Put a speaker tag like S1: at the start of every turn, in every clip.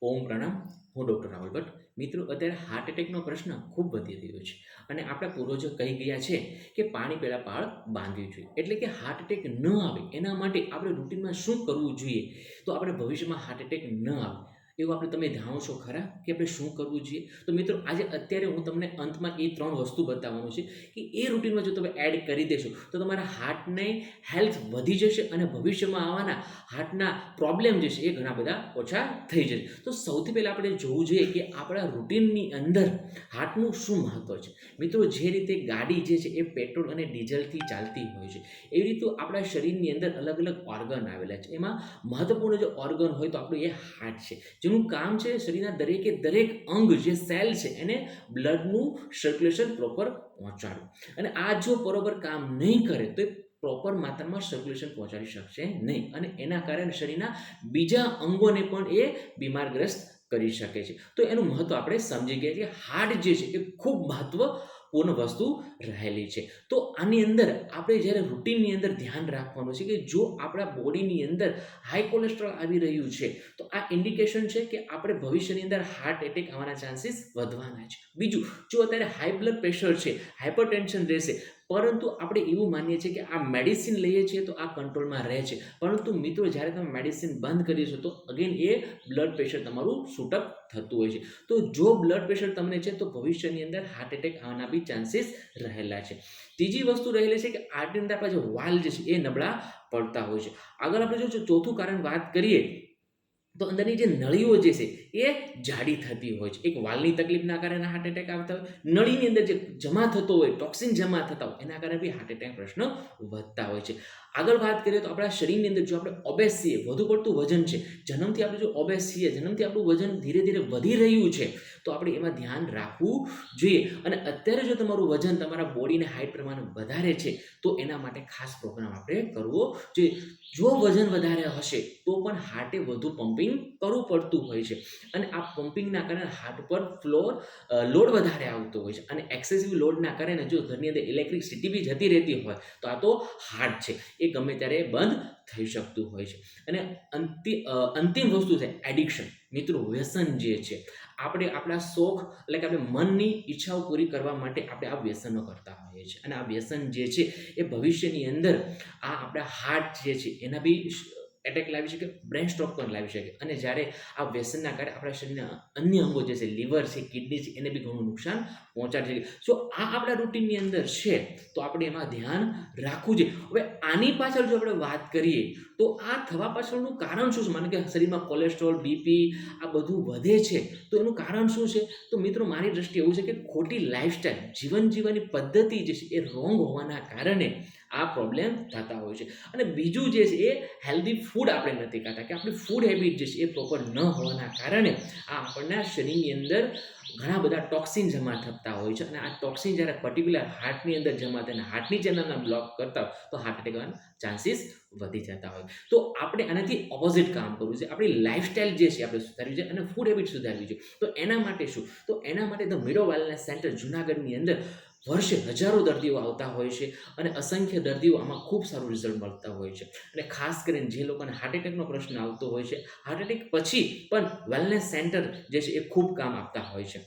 S1: ઓમ પ્રણામ. હું ડૉક્ટર રાહુલ ભટ્ટ. મિત્રો, અત્યારે હાર્ટ એટેકનો પ્રશ્ન ખૂબ વધી રહ્યો છે અને આપણા પૂર્વજો કહી ગયા છે કે પાણી પહેલાં પાળ બાંધવી જોઈએ. એટલે કે હાર્ટ એટેક ન આવે એના માટે આપણે રૂટિનમાં શું કરવું જોઈએ, તો આપણે ભવિષ્યમાં હાર્ટ એટેક ન આવે એવું તમે જાણો છો ખરા કે આપણે શું કરવું જોઈએ? તો મિત્રો, આજે અત્યારે હું તમને અંતમાં એ 3 વસ્તુ બતાવવાનું છે કે એ રૂટિનમાં જો તમે એડ કરી દેશો તો તમારા હાર્ટને હેલ્થ વધી જશે અને ભવિષ્યમાં આવવાના હાર્ટના પ્રોબ્લેમ જે છે એ ઘણા બધા ઓછા થઈ જશે. તો સૌથી પહેલાં આપણે જોવું જોઈએ કે આપણા રૂટિનની અંદર હાર્ટનું શું મહત્ત્વ છે. મિત્રો, જે રીતે ગાડી જે છે એ પેટ્રોલ અને ડીઝલથી ચાલતી હોય છે, એવી રીતે આપણા શરીરની અંદર અલગ અલગ ઓર્ગન આવેલા છે. એમાં મહત્ત્વપૂર્ણ જે ઓર્ગન હોય તો આપણું એ હાર્ટ છે, જેનું કામ છે શરીરના દરેકે દરેક અંગ જે સેલ છે એને બ્લડનું સર્ક્યુલેશન પ્રોપર પહોંચાડવું. અને આ જો બરોબર કામ નહીં કરે તો પ્રોપર માત્રામાં સર્ક્યુલેશન પહોંચાડી શકશે નહીં અને એના કારણે શરીરના બીજા અંગોને પણ એ બીમારગ્રસ્ત કરી શકે છે. તો એનું મહત્ત્વ આપણે સમજી ગયા કે હાર્ટ જે છે એ ખૂબ મહત્ત્વપૂર્ણ વસ્તુ રહેલી છે. તો આની અંદર આપણે જ્યારે રૂટિનની અંદર ધ્યાન રાખવાનું છે કે જો આપણા બોડીની અંદર હાઈ કોલેસ્ટ્રોલ આવી રહ્યું છે તો આ ઇન્ડિકેશન છે કે આપણે ભવિષ્યની અંદર હાર્ટ એટેક આવવાના ચાન્સીસ વધવાના છે. બીજું, જો અત્યારે હાઈ બ્લડ પ્રેશર છે, હાઇપરટેન્શન રહેશે, પરંતુ આપણે એવું માનીએ છીએ કે આ મેડિસિન લઈએ છીએ તો આ કંટ્રોલમાં રહે છે, પરંતુ મિત્રો જ્યારે તમે મેડિસિન બંધ કરીશો તો અગેન એ બ્લડ પ્રેશર તમારું શૂટઅપ થતું હોય છે. તો જો બ્લડ પ્રેશર તમને છે તો ભવિષ્યની અંદર હાર્ટ એટેક આવવાના બી ચાન્સીસ રહેલા છે. ત્રીજી વસ્તુ રહેલી છે કે હાર્ટની અંદર આપણા જે વાલ જે છે એ નબળા પડતા હોય છે. આગળ આપણે જો ચોથું કારણ વાત કરીએ તો અંદરની જે નળીઓ જે છે એ જાડી થતી હોય છે. એક વાલની તકલીફના કારણે હાર્ટ એટેક આવતા હોય, નળીની અંદર જે જમા થતો હોય, ટોક્સિન જમા થતા હોય એના કારણે બી હાર્ટ એટેક પ્રશ્ન વધતા હોય છે. આગળ વાત કરીએ તો આપણા શરીરની અંદર જો આપણે ઓબેસ છીએ, વધુ પડતું વજન છે, જન્મથી આપણે જો ઓબેસ છીએ, જન્મથી આપણું વજન ધીરે ધીરે વધી રહ્યું છે તો આપણે એમાં ધ્યાન રાખવું જોઈએ. અને અત્યારે જો તમારું વજન તમારા બોડીને હાઇટ પ્રમાણે વધારે છે તો એના માટે ખાસ પ્રોગ્રામ આપણે કરવો જોઈએ. જો વજન વધારે હશે તો પણ હાર્ટે વધુ પમ્પિંગ કરવું પડતું હોય છે અને આ પમ્પિંગના કારણે હાર્ટ પર લોડ વધારે આવતો હોય છે અને એક્સેસિવ લોડના કારણે જો ઘરની અંદર ઇલેક્ટ્રિસિટી બી જતી રહેતી હોય તો આ તો હાર્ટ છે એ ગમે ત્યારે બંધ થઈ શકતું હોય છે. અને અંતિમ વસ્તુ છે એડિક્શન. મિત્રો, વ્યસન જે છે, આપણે આપણા શોખ એટલે કે આપણે મનની ઈચ્છાઓ પૂરી કરવા માટે આપણે આ વ્યસનો કરતા હોઈએ છીએ અને આ વ્યસન જે છે એ ભવિષ્યની અંદર આ આપણા હાર્ટ જે છે એના બી એટેક લાવી શકે, બ્રેન સ્ટ્રોક પણ લાવી શકે અને જ્યારે આ વ્યસનના કારણે આપણા શરીરના અન્ય અંગો જે છે, લીવર છે, કિડની છે, એને બી ઘણું નુકસાન પહોંચાડી શકે. સો આ આપણા રૂટીનની અંદર છે તો આપણે એમાં ધ્યાન રાખવું જોઈએ. હવે આની પાછળ જો આપણે વાત કરીએ તો આ થવા પાછળનું કારણ શું છે? માનો કે શરીરમાં કોલેસ્ટ્રોલ, બીપી આ બધું વધે છે તો એનું કારણ શું છે? તો મિત્રો, મારી દ્રષ્ટિએ એવું છે કે ખોટી લાઈફસ્ટાઈલ, જીવન જીવવાની પદ્ધતિ જે છે એ રોંગ હોવાના કારણે આ પ્રોબ્લેમ થતા હોય છે. અને બીજું જે છે એ હેલ્ધી ફૂડ આપણે નથી ખાતા, કે આપણી ફૂડ હેબિટ જે છે એ પ્રોપર ન હોવાના કારણે આ આપણના શરીરની અંદર ઘણા બધા ટોક્સિન જમા થતા હોય છે અને આ ટોક્સિન જ્યારે પર્ટિક્યુલર હાર્ટની અંદર જમા થઈને હાર્ટની ચેનલને બ્લોક કરતા હોય તો હાર્ટ એટેક આવવાના ચાન્સીસ વધી જતા હોય. તો આપણે આનાથી ઓપોઝિટ કામ કરવું છે. આપણી લાઈફસ્ટાઈલ જે છે આપણે સુધારવી છે અને ફૂડ હેબિટ સુધારવી છે. તો એના માટે શું? તો એના માટે ધ મિડો વેલનેસ સેન્ટર જૂનાગઢની અંદર વર્ષે હજારો દર્દીઓ આવતા હોય છે અને અસંખ્ય દર્દીઓ આમાં ખૂબ સારું રિઝલ્ટ મળતા હોય છે. અને ખાસ કરીને જે લોકોને હાર્ટ એટેકનો પ્રશ્ન આવતો હોય છે, હાર્ટ એટેક પછી પણ વેલનેસ સેન્ટર જે છે એ ખૂબ કામ આપતા હોય છે.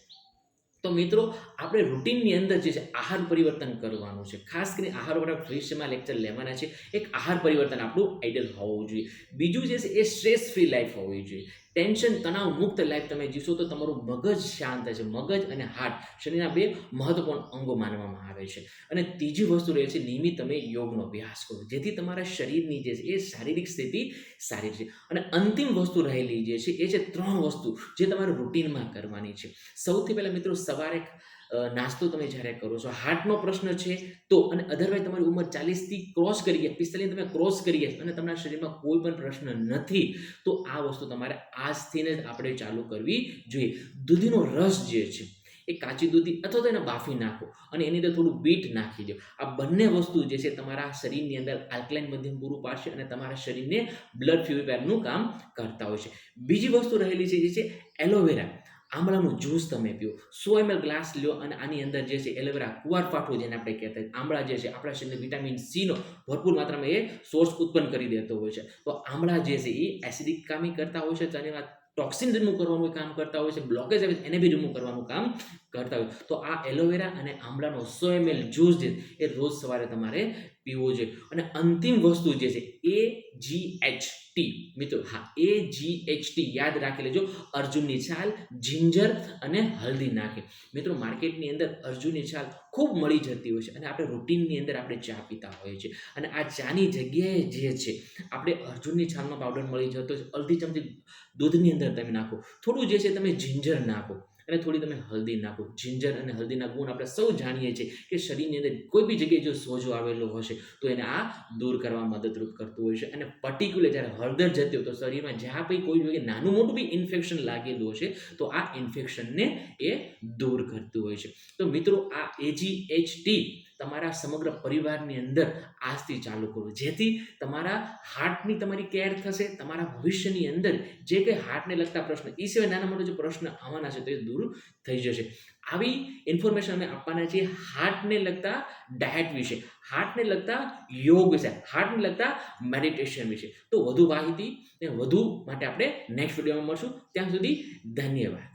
S1: તો મિત્રો, આપણે રૂટીનની અંદર જે છે આહાર પરિવર્તન કરવાનું છે. ખાસ કરીને આહાર પર ભવિષ્યમાં લેક્ચર લેવાના છે. એક આહાર પરિવર્તન આપણું આઈડિયલ હોવું જોઈએ. બીજું જે છે એ સ્ટ્રેસ ફ્રી લાઈફ હોવી જોઈએ. ટેન્શન, તણાવ મુક્ત લાઈફ તમે જીવશો તો તમારું મગજ શાંત છે. મગજ અને હાર્ટ શરીરના 2 મહત્વપૂર્ણ અંગો માનવામાં આવે છે. અને ત્રીજી વસ્તુ રહે છે નિયમિત તમે યોગનો અભ્યાસ કરો, જેથી તમારા શરીરની જે છે એ શારીરિક સ્થિતિ સારી છે. અને અંતિમ વસ્તુ રહેલી જે છે એ છે 3 વસ્તુ જે તમારે રૂટીનમાં કરવાની છે. સૌથી પહેલાં મિત્રો, સવારે નાસ્તો તમે જ્યારે કરો છો, હાર્ટનો પ્રશ્ન છે તો, અને અધરવાઇઝ તમારી ઉંમર 40થી ક્રોસ કરી ગયા, 45 તમે ક્રોસ કરી ગયા અને તમારા શરીરમાં કોઈ પણ પ્રશ્ન નથી તો આ વસ્તુ તમારે આજથી જ આપણે ચાલુ કરવી જોઈએ. દૂધીનો રસ જે છે એ કાચી દૂધી અથવા તો એને બાફી નાખો અને એની અંદર થોડું બીટ નાખી દો. આ બંને વસ્તુ જે છે તમારા શરીરની અંદર આલ્કલાઇન મધ્યમ પૂરું પાડશે અને તમારા શરીરને બ્લડ પ્યુરિફાયરનું કામ કરતા હોય છે. બીજી વસ્તુ રહેલી છે જે છે એલોવેરા. આમળાનું જ્યુસ તમે પીઓ, 100 ml ગ્લાસ લો અને આની અંદર જે છે એલોવેરા કુંવારપાઠું જેને આપણે કહેતા હોય, આમળા જે છે આપણા શરીરને વિટામિન સીનો ભરપૂર માત્રામાં એ સોર્સ ઉત્પન્ન કરી દેતો હોય છે. તો આમળા જે છે એ એસિડિક કામી કરતા હોય છે, ટોક્સિન રિમૂવ કરવાનું કામ કરતા હોય છે, બ્લોકેજ આવે એને બી રિમૂવ કરવાનું કામ કરતા હોય. તો આ એલોવેરા અને આમલાનો 100 ml જ્યુસ છે એ રોજ સવારે તમારે પીવો જોઈએ. અને અંતિમ વસ્તુ જે છે AGHT મિત્રો, હા AGHT યાદ રાખી લેજો. અર્જુનની છાલ, જિંજર અને હલ્દી નાખે. મિત્રો માર્કેટની અંદર અર્જુનની છાલ ખૂબ મળી જતી હોય છે અને આપણે રૂટીનની અંદર આપણે ચા પીતા હોઈએ છીએ અને આ ચાની જગ્યાએ જે છે આપણે અર્જુનની છાલનો પાવડર મળી જતો છે. અડધી ચમચી દૂધની અંદર તમે નાખો, થોડું જે છે તમે જિંજર નાખો અને થોડી તમે હલ્દી નાખો. જિંજર અને હલ્દીના ગુણ આપણે સૌ જાણીએ છીએ કે શરીરની અંદર કોઈ બી જગ્યાએ જો સોજો આવેલો હશે તો એને આ દૂર કરવા મદદરૂપ કરતું હોય છે. અને પર્ટિક્યુલર જ્યારે હળદર જતી હોય તો શરીરમાં જ્યાં પણ કોઈ જગ્યાએ નાનું મોટું બી ઇન્ફેક્શન લાગેલું હશે તો આ ઇન્ફેક્શનને એ દૂર કરતું હોય છે. તો મિત્રો આ AGHT તમારા સમગ્ર પરિવારની અંદર આજથી ચાલુ કરો, જેથી તમારા હાર્ટની તમારી કેર થશે. તમારા ભવિષ્યની અંદર જે કંઈ હાર્ટને લગતા પ્રશ્ન, એ સિવાય નાના મોટા જે પ્રશ્ન આવવાના છે તો એ દૂર થઈ જશે. આવી ઇન્ફોર્મેશન અમે આપવાના છીએ હાર્ટને લગતા ડાયટ વિશે, હાર્ટને લગતા યોગ વિશે, હાર્ટને લગતા મેડિટેશન વિશે. તો વધુ માહિતી ને વધુ માટે આપણે નેક્સ્ટ વિડીયોમાં મળશું. ત્યાં સુધી ધન્યવાદ.